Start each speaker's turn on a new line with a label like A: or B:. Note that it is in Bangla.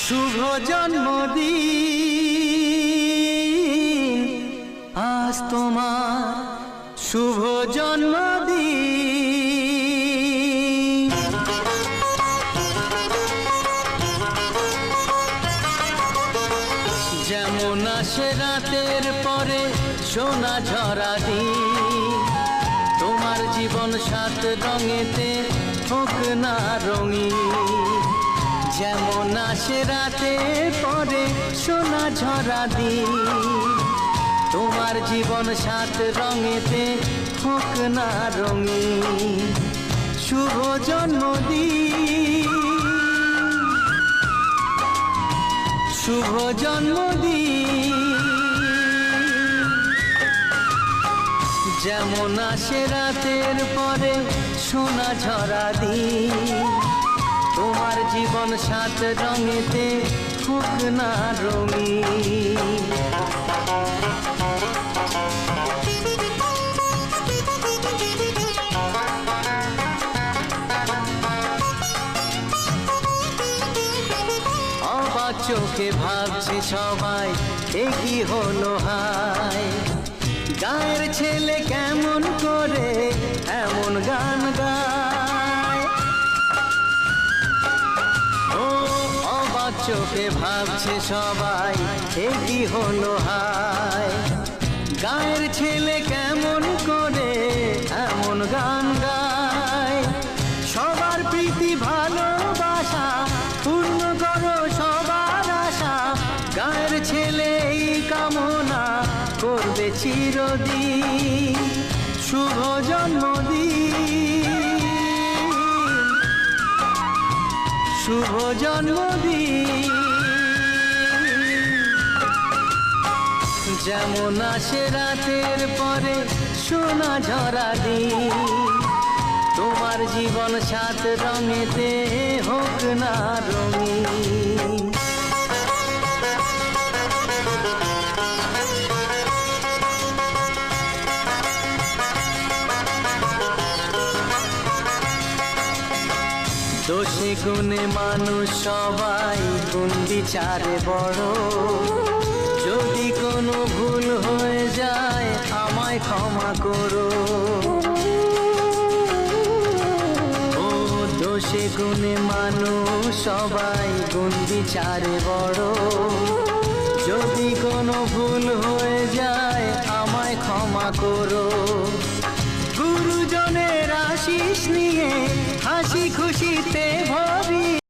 A: শুভ জন্মদিন আজ তোমার শুভ জন্মদিন। যেমন আসে রাতের পরে সোনা ঝরা দিন, তোমার জীবন সাত রঙেতে হোক না রঙিন। যেমন আসে রাতের পরে সোনা ঝরা দিন, তোমার জীবন সাত রঙেতে হোক না রঙিন। শুভ জন্মদিন, শুভ জন্মদিন। যেমন আসে রাতের পরে সোনা ঝরা দিন, তোমার জীবন সাত রঙেতে হোক না রঙিন। অবাক চোখে ভাবছে সবাই এ কি হলো হায়, গায়ের ছেলে কেমন করে এমন গান গায়। ও অবাক চোখে ভাবছে সবাই এ কি হলো হায়, গায়ের ছেলে কেমন করে এমন গান গায়। সবার প্রীতি ভালোবাসা পূর্ণ করো সবার আশা, গায়ের ছেলে এই কামনা করবে চিরদিন। শুভ জন্মদিন, শুভ জন্মদিন। যেমন আসে রাতের পরে সোনা ঝরা দিন, তোমার জীবন সাত রঙেতে হোক না রঙিন। দোষে গুণে মানুষ সবাই, গুণ বিচারে বড়। যদি কোনো ভুল হয়ে যায় আমায় ক্ষমা করো। ও দোষে গুণে মানুষ সবাই, গুণ বিচারে বড়। যদি কোনো ভুল হয়ে যায় আমায় ক্ষমা করো।